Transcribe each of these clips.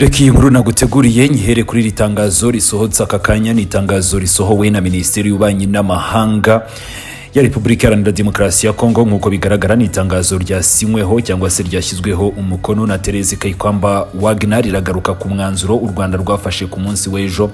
Reka iyi nkuru naguteguriye nyihere kuri iri tangazo risohotse aka kanya. Ni itangazo risohowe na Minisiteri y'Ububanyi n'Amahanga ya Repubulika Iharanira Demokarasi ya Kongo. Nk'uko bigaragara ni itangazo ryasinyweho cyangwa se ryashyizweho umukono na Therese Kayikwamba Wagner. Riragaruka ku mwanzuro u Rwanda rwafashe ku munsi w'ejo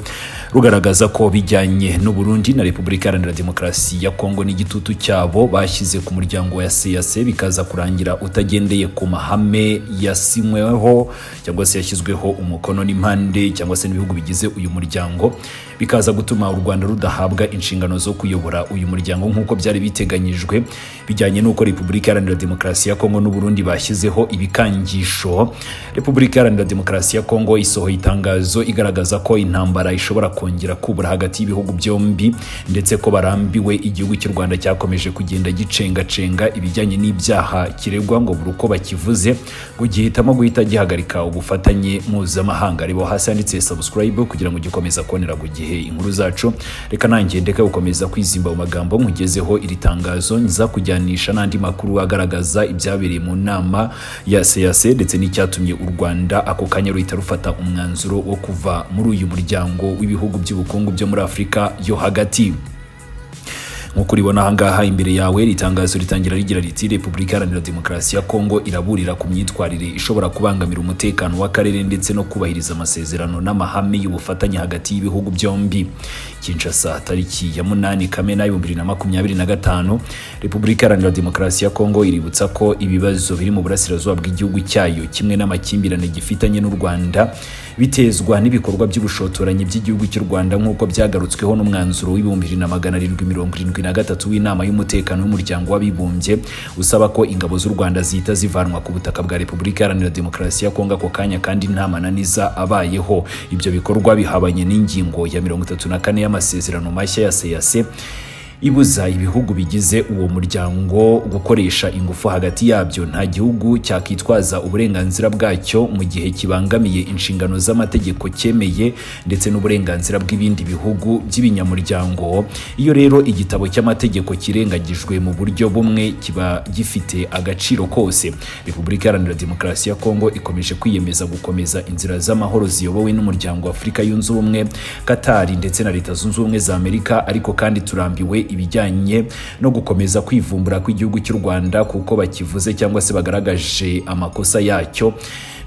rugaragaza ko bijyanye n'u Burundi na Repubulika Iharanira Demokarasi ya Kongo n'igitutu cyabo bashyize ku muryango wa CAC bikaza kurangira utagendeye ku mahame yasinyweho cyangwa se yashyizweho umukono n'impande cyangwa se n'ibihugu bigize uyu muryango, bikaza gutuma u Rwanda rudahabwa inshingano zo kuyobora uyu muryango nk'uko byari biteganyijwe, bijyanye n'uko Repubulika Iharanira Demokarasi ya Kongo n'u Burundi bashyizeho ibikangisho. Repubulika Iharanira Demokarasi ya Kongo isohoye itangazo igaragaza ko intambara ishobora kongera kubura hagati y'ibihugu byombi, ndetse ko barambiwe igihugu cy'u Rwanda cyakomeje kugenda gicenga ibijyanye n'ibyaha kiregwa, ngo buri uko bakivuze ngo gihitamo guhita gihagarika ubufatanye mpuzamahanga. Reba hasi handitse subscribe kugira ngo gikomeza kubonera ku gihe inkuru zacu. Reka nanjye ndeka gukomeza kwizimba mu magambo nkugezeho iri tangazo, nza kujyanisha n'andi makuru agaragaza ibyabereye mu nama ya CAC ndetse n'icyatumye u Rwanda ako kanya ruhita rufata umwanzuro wo kuva muri uyu muryango w'ibihugu by'ubukungu byo muri Afurika yo hagati. Nk'uko uribona ahangaha imbere yawe, ritangazo ritangira rigira riti Repubulika Iharanira Demokarasi ya Kongo iraburira ku myitwarire ishobora kubangamira umutekano w'akarere ndetse no kubahiriza amasezerano n'amahame y'ubufatanye hagati y'ibihugu byombi. Kinshasa, tariki ya 8 Kamena 2025. Repubulika Iharanira Demokarasi ya Kongo iributsa ko ibibazo biri mu burasirazuba bw'igihugu cyayo kimwe n'amakimbirane gifitanye n'u Rwanda bitezwa n'ibikorwa by'ubushotoranyi by'igihugu cy'u Rwanda, nk'uko byagarutsweho n'umwanzuro w'2773 w'inama y'umutekano w'umuryango w'abibumbye usaba ko ingabo z'u Rwanda zihita zivanwa ku butaka bwa Repubulika Iharanira Demokarasi ya Kongo ako kanya kandi nta mananiza abayeho. Ibyo bikorwa bihabanye n'ingingo ya 34 y'amasezerano mashya ya CAC ibuza ibihugu bigize uwo muryango gukoresha ingufu hagati yabyo. Nta gihugu cyakitwaza uburenganzira bwacyo mu gihe kibangamiye inshingano z'amategeko cyemeye ndetse n'uburenganzira bw'ibindi bihugu by'ibinyamuryango. Iyo rero igitabo cy'amategeko kirengagijwe mu buryo bumwe kiba gifite agaciro kose. Repubulika Iharanira Demokarasi ya Kongo ikomeje kwiyemeza gukomeza inzira z'amahoro ziyobowe n'umuryango wa Afurika yunze ubumwe, Qatar ndetse na Leta Zunze Ubumwe za Amerika, ariko kandi turambiwe ibijyanye no gukomeza kwivumbura kw'igihugu cy'u Rwanda kuko bakivuze cyangwa se bagaragaje amakosa yacyo.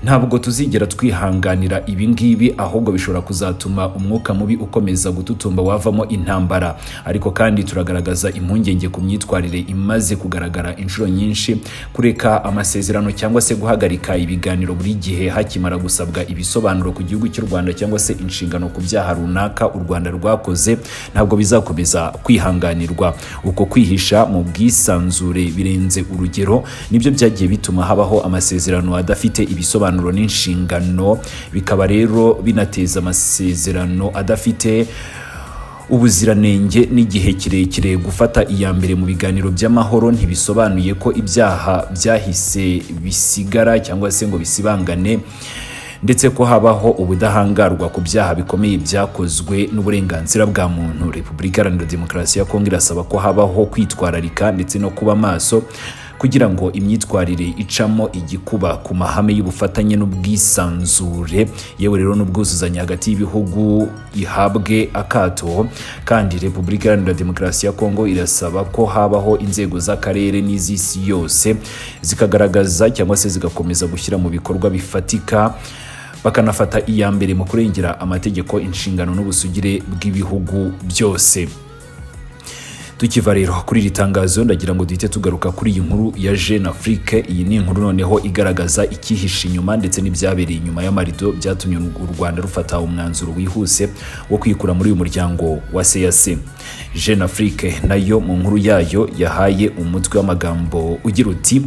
Ntabwo tuzigera twihanganira ibi ngibi, ahubwo bishobora kuzatuma umwuka mubi ukomeza gututumba wavamo intambara. Ariko kandi turagaragaza impungenge ku myitwarire imaze kugaragara inshuro nyinshi, kureka amasezerano cyangwa se guhagarika ibiganiro buri gihe hakimara gusabwa ibisobanuro ku gihugu cy'u Rwanda cyangwa se inshingano ku byaha runaka u Rwanda rwakoze, ntabwo bizakomeza kwihanganirwa. Uko kwihisha mu bwisanzure birenze urugero nibyo byagiye bituma habaho amasezerano adafite ibisobanuro n'inshingano, bikaba rero binateza amasezerano adafite ubuziranenge n'igihe kirekire. Gufata iya mbere mu biganiro by'amahoro ntibisobanuye ko ibyaha byahise bisigara cyangwa se ngo bisibangane, ndetse ko habaho ubudahangarwa ku byaha bikomeye byakozwe n'uburenganzira bwa muntu. Repubulika Iharanira Demokarasi ya Kongo irasaba ko habaho kwitwararika ndetse no kuba maso kugira ngo imyitwarire icamo igikuba ku mahame y'ubufatanye n'ubwisanzure yewe rero n'ubwuzuzanye hagati y'ibihugu ihabwe akato. Kandi Repubulika Iharanira Demokarasi ya Kongo irasaba ko habaho inzego z'akarere n'iz'isi yose zikagaragaza cyangwa se zigakomeza gushyira mu bikorwa bifatika, bakanafata iya mbere mu kurengera amategeko, inshingano n'ubusugire bw'ibihugu byose. Tukiva rero kuri iri tangazo, ndagira ngo duhite tugaruka kuri iyi nkuru ya Jeune Afrique. Iyi ni inkuru noneho igaragaza ikihishe inyuma ndetse n'ibyabereye inyuma y'amarido byatumye u Rwanda rufata umwanzuro wihuse wo kwikura muri uyu muryango wa CAC. Jeune Afrique nayo mu nkuru yayo yahaye umutwe w'amagambo ugira uti: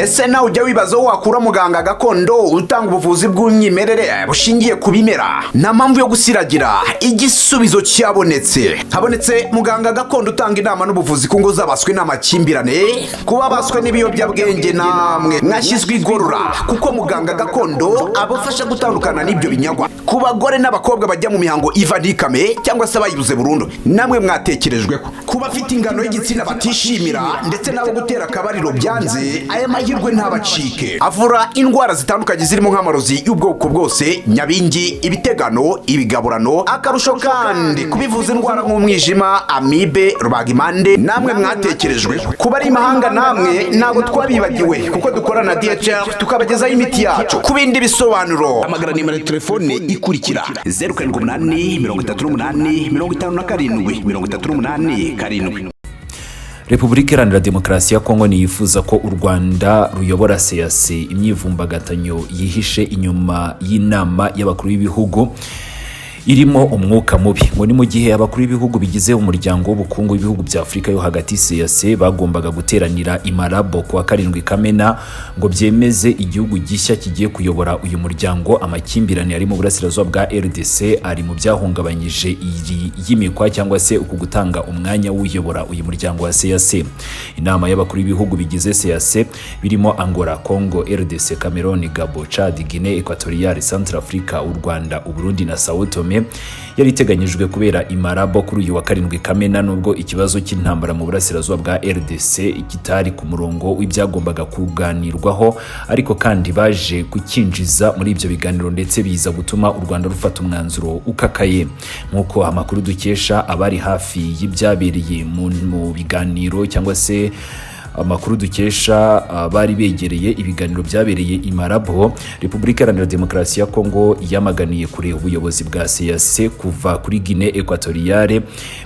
ese nawe ujya wibaza aho wakura muganga gakondo utanga ubuvuzi bw'umwimerere bushingiye ku bimera? Nta mpamvu yo gusiragira, igisubizo cyabonetse. Habonetse muganga gakondo utanga inama n'ubuvuzi ku ngo zabaswe n'amakimbirane, kuba baswe n'ibiyobyabwenge namwe mwashyizwe igorora, kuko muganga gakondo abafasha gutandukana n'ibyo binyagwa. Ku bagore n'abakobwa bajya mu mihango iva n'ikame cyangwa se bayibuze burundu, namwe mwatekerejweho. Kuba afite ingano y'igitsina batishimira ndetse n'abo gutera akabariro byanze, aya mahirwe ntabacike. Avura indwara zitandukanye zirimo nk'amarozi y'ubwoko bwose, nyabingi, ibitegano, ibigaburano, akarusho kandi kubivuza indwara nk'umwijima, amibe, rubagimpande. Namwe mwatekerejwe kuba ari imahanga, namwe ntabwo twabibagiwe kuko dukora na DHL tukabagezaho imiti yacu. Ku bindi bisobanuro amagara nimero ya telefone ikurikira: 0788 Repubulika Iharanira Demokarasi ya Kongo niyifuza ko u Rwanda ruyobora CEEAC imyivumbagatanyo yihishe inyuma y'inama y'abakuru b'ibihugu irimo umwuka mubi. Ngo ni mu gihe abakuru b'ibihugu bigize umuryango w'ubukungu w'ibihugu bya Afurika yo hagati CEEAC bagombaga guteranira i Malabo kuwa 7 Kamena ngo byemeze igihugu gishya kigiye kuyobora uyu muryango. Amakimbirane ari mu burasirazuba bwa RDC ari mu byahungabanyije iri yimikwa cyangwa se uku gutanga umwanya w'uyobora uyu muryango wa CEEAC. Inama y'abakuru b'ibihugu bigize CEEAC birimo Angola, Congo, RDC, Cameroon, Gabon, Chad, Guinea Equatoriale, Centrafrica, u Rwanda, u Burundi na Sao Tome yari iteganyijwe kubera i Malabo kuri uyu wa 7 Kamena, nubwo ikibazo cy'intambara mu burasirazuba bwa RDC kitari ku murongo w'ibyagombaga kuganirwaho, ariko kandi baje kukinjiza muri ibyo biganiro ndetse biza gutuma u Rwanda rufata umwanzuro ukakaye. Nk'uko amakuru dukesha abari hafi y'ibyabereye mu biganiro cyangwa se amakuru dukesha bari begereye ibiganiro byabereye i Malabo, Repubulika Iharanira Demokarasi ya Kongo yamaganiye kure ubuyobozi bwa CEEAC kuva kuri Guinea Equatoriale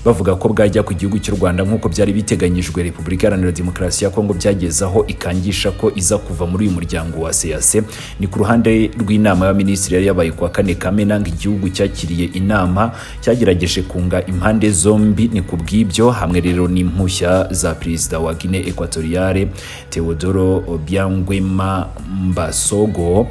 bavuga ko bwajya ku gihugu cy'u Rwanda nk'uko byari biteganyijwe. Repubulika Iharanira Demokarasi ya Kongo byagezaho ikangisha ko iza kuva muri uyu muryango wa CEEAC. Ni ku ruhande rw'inama y'abaminisitiri yari yabaye kuwa 4 Kamena ngo igihugu cyakiriye inama cyagerageje kunga impande zombi. Ni kubw'ibyo hamwe rero n'impushya za perezida wa Guinea Equatoriale Teodoro Obiangwema Mbasogo,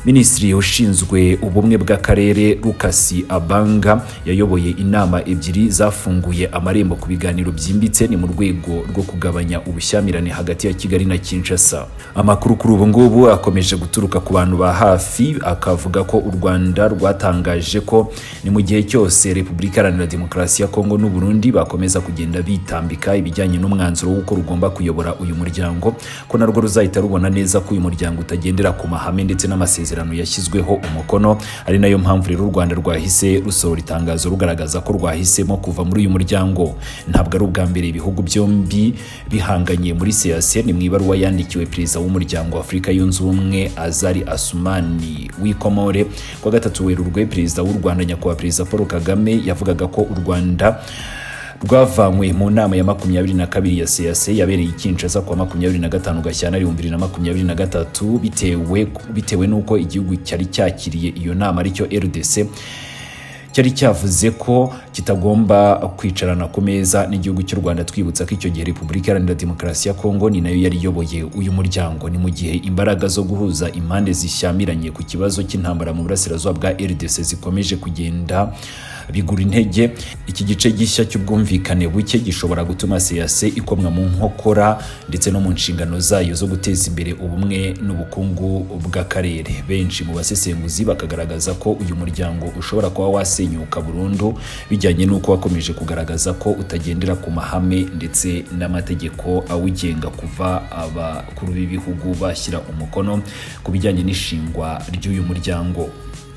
Minisitiri ushinzwe ubumwe bw'akarere Lucas Abanga yayoboye inama ebyiri zafunguye amarembo ku biganiro byimbitse. Ni mu rwego rwo kugabanya ubushyamirane hagati ya Kigali na Kinshasa. Amakuru kuri ubu ngubu akomeje guturuka ku bantu ba hafi, akavuga ko u Rwanda rwatangaje ko ni mu gihe cyose Repubulika Iharanira Demokarasi ya Kongo n'u Burundi bakomeza kugenda bitambika ibijyanye n'umwanzuro w'uko rugomba kuyobora uyu muryango, ko narwo ruzahita rubona neza ko uyu muryango utagendera ku mahame ndetse n'amasezerano yashyizweho umukono. Ari nayo mpamvu rero u Rwanda rwahise rusohora itangazo rugaragaza ko rwahisemo kuva muri uyu muryango. Ntabwo ari ubwa mbere ibihugu byombi bihanganye muri CEEAC. Ni mu ibaruwa yandikiwe perezida w'umuryango wa Afurika yunze ubumwe Azali Assoumani w'Ikomore kuwa 3 Werurwe, perezida w'u Rwanda nyakubahwa perezida Paul Kagame yavugaga ko u Rwanda rwavanywe mu nama ya 22 ya CEEAC yabereye i Kinshasa kwa 25 Gashyantare 2023 bitewe n'uko igihugu cyari cyakiriye iyo nama aricyo RDC cyari cyavuze ko kitagomba kwicarana ku meza n'igihugu cy'u Rwanda. Twibutsa ko icyo gihe Repubulika Iharanira Demokarasi ya Kongo ni nayo yari iyoboye uyu muryango. Ni mu gihe imbaraga zo guhuza impande zishyamiranye ku kibazo cy'intambara mu burasirazuba bwa RDC zikomeje kugenda bigura intege. Iki gice gishya cy'ubwumvikane buke gishobora gutuma CEEAC ikomwa mu nkokora ndetse no mu nshingano zayo zo guteza imbere ubumwe n'ubukungu bw'akarere. Benshi mu basesenguzi bakagaragaza ko uyu muryango ushobora kuba wasenyuka burundu bijyanye n'uko wakomeje kugaragaza ko utagendera ku mahame ndetse n'amategeko awugenga kuva abakuru b'ibihugu bashyira umukono ku bijyanye n'ishingwa ry'uyu muryango.